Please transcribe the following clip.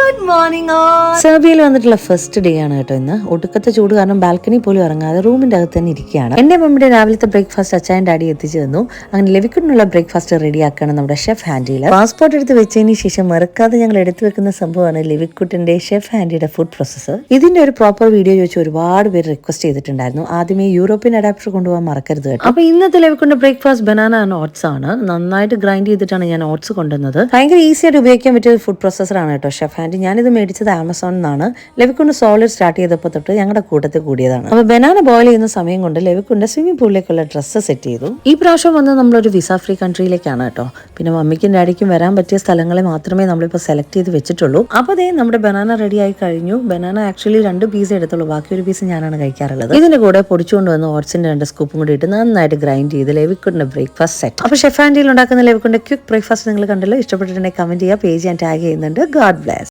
Good morning all. സെർബിയയിൽ വന്നിട്ടുള്ള first day ആണ് കേട്ടോ ഇന്ന്. ഒടുക്കത്തെ ചൂട് കാരണം ബാൽക്കണി പോലും ഇറങ്ങാതെ റൂമിന്റെ അകത്ത് തന്നെ ഇരിക്കുകയാണ്. എന്റെ മമ്മിയുടെ രാവിലത്തെ ബ്രേക്ക്ഫാസ്റ്റ് അച്ചായൻ ഡാഡി എത്തിച്ചു തന്നു. അങ്ങനെ ലവിക്കുട്ടിനുള്ള ബ്രേക്ക്ഫാസ്റ്റ് റെഡിയാക്കുകയാണ് നമ്മുടെ ഷെഫ് ഹാൻഡിയിൽ. പാസ്പോർട്ട് എടുത്ത് വെച്ചതിന് ശേഷം മറക്കാതെ ഞങ്ങൾ എടുത്തു വെക്കുന്ന സംഭവമാണ് ലവിക്കുട്ടിന്റെ ഷെഫ് ഹാൻഡിയുടെ ഫുഡ് പ്രോസസ്സർ. ഇതിന്റെ ഒരു പ്രോപ്പർ വീഡിയോ ചോദിച്ച് ഒരുപാട് പേര് റിക്വസ്റ്റ് ചെയ്തിട്ടുണ്ടായിരുന്നു. ആദ്യമേ യൂറോപ്യൻ അഡാപ്റ്റർ കൊണ്ടുപോകാൻ മറക്കരുത് കേട്ടോ. അപ്പൊ ഇന്നത്തെ ലവിക്കുട്ടിന്റെ ബ്രേക്ക്ഫാസ്റ്റ് ബനാന ആൻഡ് ഓട്സ് ആണ്. നന്നായിട്ട് ഗ്രൈൻഡ് ചെയ്തിട്ടാണ് ഞാൻ ഓട്സ് കൊണ്ടുവന്നത്. ഭയങ്കര ഈസി ആയിട്ട് ഉപയോഗിക്കാൻ പറ്റിയ ഫുഡ് പ്രോസസ്സർ ആണ് കേട്ടോ ഷെഫ് ഹാൻഡി. ഞാനിത് മേടിച്ചത് ആമസോണിൽ നിന്നാണ്. ലവിക്കുണ്ട് സോളിഡ് സ്റ്റാർട്ട് ചെയ്തപ്പോൾ തൊട്ട് ഞങ്ങളുടെ കൂട്ടത്തിൽ കൂടിയതാണ്. അപ്പോൾ ബനാന ബോയിൽ ചെയ്യുന്ന സമയം കൊണ്ട് ലവിക്കുണ്ട് സ്വിമ്മിംഗ് പൂളിലേക്കുള്ള ഡ്രസ്സ് സെറ്റ് ചെയ്തു. ഈ പ്രാവശ്യം വന്ന് നമ്മളൊരു വിസ ഫ്രീ കൺട്രിയിലേക്കാണ് കേട്ടോ. പിന്നെ മമ്മിക്കും ഡാഡിക്കും വരാൻ പറ്റിയ സ്ഥലങ്ങളെ മാത്രമേ നമ്മളിപ്പോൾ സെലക്ട് ചെയ്ത് വെച്ചിട്ടുള്ളൂ. അപ്പോൾ അതേ നമ്മുടെ ബനാന റെഡി ആയി കഴിഞ്ഞു. ബനാന ആക്ച്വലി 2 പീസ് എടുത്തുള്ളൂ, ബാക്കി ഒരു പീസ് ഞാനാണ് കഴിക്കാറുള്ളത്. ഇതിന്റെ കൂടെ പൊടിച്ചുകൊണ്ട് വന്ന് ഓട്സിന്റെ 2 സ്കൂപ്പും കൂടി ഇട്ട് നന്നായിട്ട് ഗ്രൈൻഡ് ചെയ്ത് ലവിക്കുണ്ട് ബ്രേക്ക്ഫാസ്റ്റ് സെറ്റ്. അപ്പോൾ ഷെഫ് ഹാൻഡിയിൽ ഉണ്ടാക്കുന്ന ലവിക്കുണ്ട് ക്വിക്ക് ബ്രേക്ക്ഫാസ്റ്റ് നിങ്ങൾ കണ്ടല്ലോ. ഇഷ്ടപ്പെട്ടിട്ടുണ്ടെങ്കിൽ കമന്റ് ചെയ്യുക, പേജ് ഞാൻ ടാഗ് ചെയ്യുന്നുണ്ട്. God bless.